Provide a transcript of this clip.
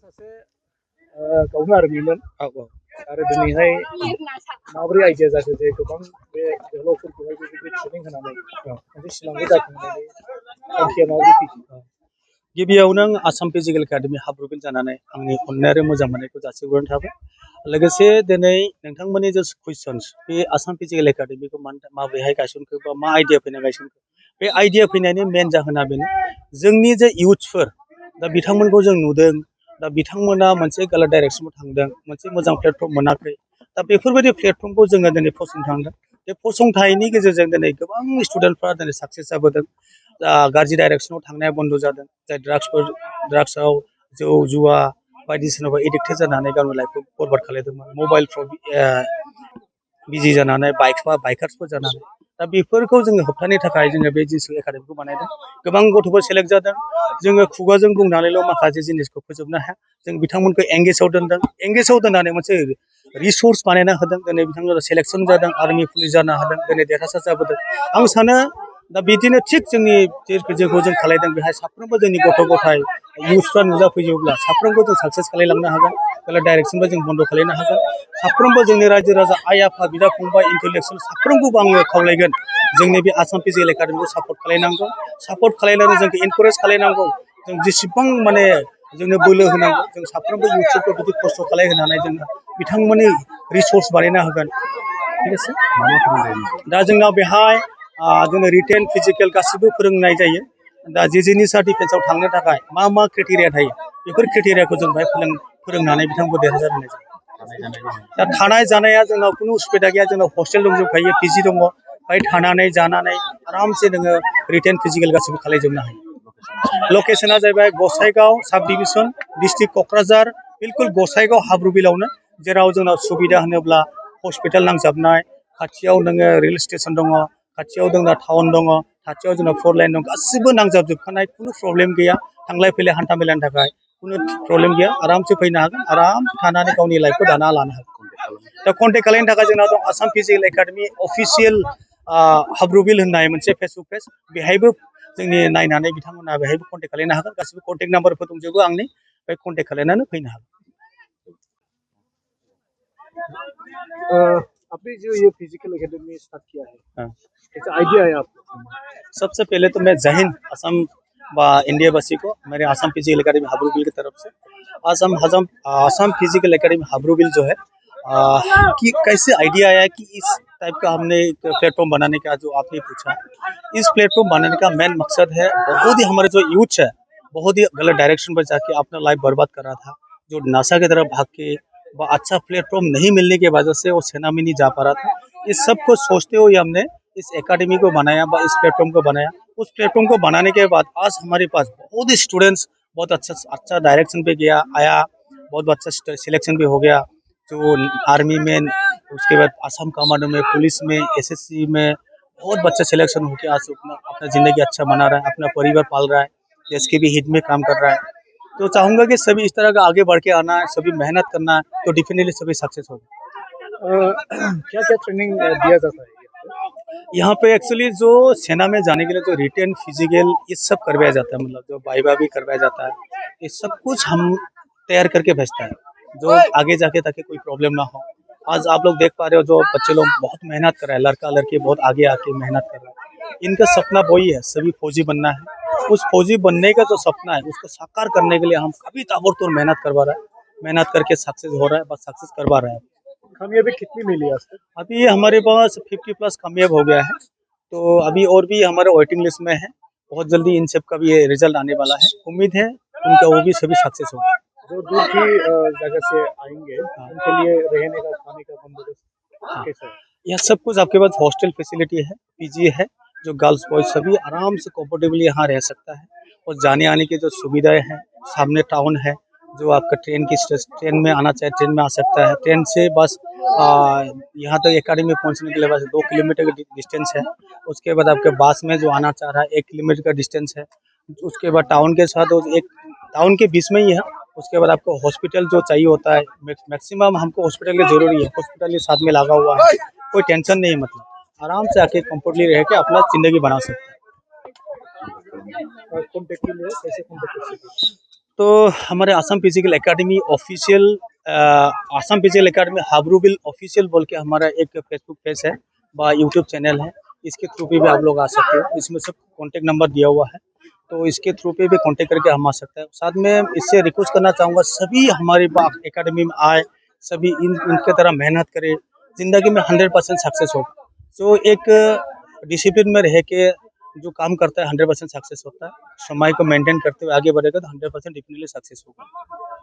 सासे गावनो आर्मिमोन आरो दिनैहाय माबोरै आइडिया जाखो जे गोबां बे जोहोलावफोरखौहाय बेबायदि ट्रेनिं होनानै मोनसे सिमांखौ जाफुंहोनायनि थांखिया माबोरै फैखो? गिबियावनो आं आसाम फिजिकेल एकाडेमि हाब्रुबिल जानानै आंनि अननाय आरो मोजां मोननायखौ जासिहरनाय थाबाय। लोगोसे दिनै नोंथांमोननि जे कुइसन्स बे आसाम फिजिकेल एकाडेमिखौ माबोरैहाय गायसनखो बा मा आइडिया फैना गायसनखो, बे आइडिया फैनायनि मेन जाहोना बेनो जोंनि जे इयुथ्सफोर दा बिथांमोनखौ जों नुदों, दा बिथांमोना मोनसे गालार डाइरेक्सनाव थांदों, मोनसे मोजां प्लेटफर्म मोनाखै। दा बेफोरबायदि प्लेटफर्मखौ जोङो दिनै फसंथानदों। बे फसंथाननि गेजेरजों दिनै गोबां स्टुडेन्टफ्रा दिनै साक्सेस जाबोदों। गाज्रि डाइरेक्सनाव थांनाया बन्द जादों। जाय ड्राग्सआव जौ जुवा बायदिसिनाबो एडिक्टेड जानानै गावनि लाइफखौ बरबाद खालामदोंमोन, मबाइलफ्राव बिजि जानानै बाइकार्सफोर जानानै, दा बेफोरखौ जोङो होबथानो थाखाय जोङो बे जिसु एकाडेमिखौ बानायदों। गोबां गथ'फोर सेलेक्ट जादों। जोङो खुगाजों बुंनानैल' माखासे जिनिसखौ फोजोबनो हाया। जों बिथांमोनखौ एंगेजआव दोनदों। एंगेजआव दोननानै मोनसे रिसर्स बानायना होदों। दिनै बिथांमोना सेलेक्सन जादों, आर्मि पुलिस जानो हादों, दिनै देरहासार जाबोदों। आं सानो दा बिदिनो थिग जोंनि जेखौ जों खालायदों बेहाय साफ्रोमबो जोंनि गथ' गथाय इयुथ्सफ्रा नुजाफैयोब्ला साफ्रोमबो जों साक्सेस खालामलांनो हागोन। बेलेग डाइरेक्सनबो जों बन्द खालामनो हागोन। साफ्रोमबो जोंनि रायजो राजा आइ आफा बिदा फंबाय इन्टेलेक्सुयेल साफ्रोमखौबो आङो खावलायगोन जोंनि बे आसाम फिजिकेल एकाडेमिखौ सापर्ट खालामनांगौ। सापर्ट खालामनानै जोंखौ इनकारेज खालामनांगौ। जों जेसेबां माने जोंनो बोलो होनांगौ। जों साफ्रोमबो इयुथ्सफोरखौ बिदि खस्थ' खालामहोनानै जोङो बिथांमोननि रिसर्स बानायना होगोन। ठीक है। दा जोंनाव बेहाय जोङो रिटेन फिजिकेल गासिबो फोरोंनाय जायो। दा जेनिसा डिफेन्सआव थांनो थाखाय मा मा क्राइटेरिया थायो, बेफोर क्राइटेरियाखौ जों बेहाय फोरोंनानै बिथांमोनखौ देरहासार होनाय जायो। दा थानाय जानाया जोंनाव खुनु उसुबिदा गैया। जोंनाव हस्टेल दंजोबखायो, पिजि दङ। बेहाय थानानै जानानै आरामसे नोङो रिटेन फिजिकेल गासिबो खालामजोबनो हायो। लकेसना जाहैबाय गसाइगाव साब डिभिजन, डिस्ट्रिक्ट क'क्राझार, बिल्कुल गसाइगाव हाब्रुबिलावनो, जेराव जोंनाव सुबिदा होनोब्ला हस्पिटाल नांजाबनाय, खाथियाव नोङो रेल स्टेसन दङ, खाथियाव जोंना टाउन दङ, खाथियाव जोंना फर लाइन दं, गासिबो नांजाबजोबखानाय, खुनु प्रब्लेम गैया। थांलाय फैलाय हान्था मेलानि थाखाय खुनु प्रब्लेम गैया। आरामसे फैनो हागोन, आराम थानानै गावनि लाइफखौ दाना लानो हागोन। दा कन्टेक्ट खालामनो थाखाय जोंनाव दं आसाम फिजिकेल एकाडेमि अफिसियेल हाब्रुबिल होननाय मोनसे फेसबुक पेज, बेहायबो जोंनि नायनानै बिथांमोना बेहायबो कन्टेक्ट खालामनो हागोन। गासिबो कन्टेक्ट नाम्बारफोर दंजोबो आंनि, बे कन्टेक्ट खालामनानै फैनो हागोन। आपने जो ये फिजिकल एकेडमी स्टार्ट किया है, कैसा आइडिया है आपको? सबसे पहले तो मैं जय हिंद असम व इंडिया वासी को मेरे आसाम फिजिकल एकेडमी हाब्रुबिल की तरफ से आसाम फिजिकल एकेडमी हाब्रुबिल जो है कि कैसे आइडिया आया कि इस टाइप का हमने एक प्लेटफॉर्म बनाने का, जो आपने पूछा, इस प्लेटफॉर्म बनाने का मेन मकसद है, बहुत ही हमारे जो यूथ है बहुत ही गलत डायरेक्शन पर जाके अपना लाइफ बर्बाद कर रहा था, जो नशा की तरफ भाग के वो अच्छा प्लेटफॉर्म नहीं मिलने की वजह से वो सेना में नहीं जा पा रहा था। इस सब को सोचते हुए हमने इस एकेडमी को बनाया, इस प्लेटफॉर्म को बनाया। उस प्लेटफॉर्म को बनाने के बाद आज हमारे पास बहुत ही स्टूडेंट्स बहुत अच्छा डायरेक्शन पे आया, बहुत अच्छा सिलेक्शन भी हो गया। जो आर्मी में, उसके बाद आसाम कमांडो में, पुलिस में, एसएससी में बहुत बच्चा सिलेक्शन होकर आज अपना ज़िंदगी अच्छा बना रहा है, अपना परिवार पाल रहा है, देश के भी हित में काम कर रहा है। तो चाहूँगा कि सभी इस तरह का आगे बढ़ के आना है, सभी मेहनत करना है, तो डेफिनेटली सभी सक्सेस होगा। क्या क्या ट्रेनिंग दिया जाता है यहाँ पे? एक्चुअली जो सेना में जाने के लिए जो रिटेन फिजिकल ये सब करवाया जाता है, मतलब जो वाइवा भी करवाया जाता है, ये सब कुछ हम तैयार करके भेजते हैं, जो आगे जाके ताकि कोई प्रॉब्लम ना हो। आज आप लोग देख पा रहे हो जो बच्चे लोग बहुत मेहनत कर रहे हैं, लड़का लड़की बहुत आगे आके मेहनत कर रहे हैं। इनका सपना वही है, सभी फौजी बनना है। उस फौजी बनने का जो सपना है उसको साकार करने के लिए हम कभी ताबड़तोड़ मेहनत करवा रहे हैं, मेहनत करके सक्सेस हो रहा है, बस सक्सेस करवा रहे हैं। कामयाबी कितनी मिली है? अभी हमारे पास 50+ कामयाब हो गया है, तो अभी और भी हमारे वेटिंग लिस्ट में है। बहुत जल्दी इन सब का भी रिजल्ट आने वाला है, उम्मीद है उनका वो भी सभी सक्सेस होगा। जो दूर की जगह से आएंगे उनके लिए रहने का, खाने का बंदोबस्त कैसा है? यह सब कुछ आपके पास हॉस्टल फैसिलिटी है, पीजी है, जो गर्ल्स बॉयज सभी आराम से कंफर्टेबली यहाँ रह सकता है। और जाने आने की जो सुविधाएं हैं, सामने टाउन है, जो आपका ट्रेन में आना चाहे ट्रेन में आ सकता है। ट्रेन से बस यहाँ तक एकेडमी पहुँचने के लिए बस 2 किलोमीटर का डिस्टेंस है। उसके बाद आपके बस में जो आना चाह रहा है 1 किलोमीटर का डिस्टेंस है। उसके बाद टाउन के साथ एक टाउन के बीच में ही है। उसके बाद आपको हॉस्पिटल जो चाहिए होता है, मैक्सिमम हमको हॉस्पिटल की जरूरी है, हॉस्पिटल के साथ में लगा हुआ है, कोई टेंशन नहीं है, मतलब आराम से आके कंफर्टली रह के अपना जिंदगी बना सकते हैं। कॉन्टेक्ट के लिए कैसे कॉन्टेक्ट कर सकते हैं? तो हमारे Assam physical academy official Assam physical academy हाब्रूबिल ऑफिशियल बोल के हमारा एक फेसबुक पेज है व यूट्यूब चैनल है। इसके थ्रू पे भी आप लोग आ सकते हो। इसमें सब कॉन्टेक्ट नंबर दिया हुआ है, तो इसके थ्रू पे भी कॉन्टेक्ट करके हम आ सकते हैं। साथ में इससे रिक्वेस्ट करना चाहूँगा सभी हमारे एकेडमी में आए, सभी इनके तरह मेहनत करें, ज़िंदगी में 100% सक्सेस हो। तो एक डिसिप्लिन में रह के जो काम करता है 100% सक्सेस होता है। समय को मेंटेन करते हुए आगे बढ़ेगा तो 100% डेफिनेटली सक्सेस होगा।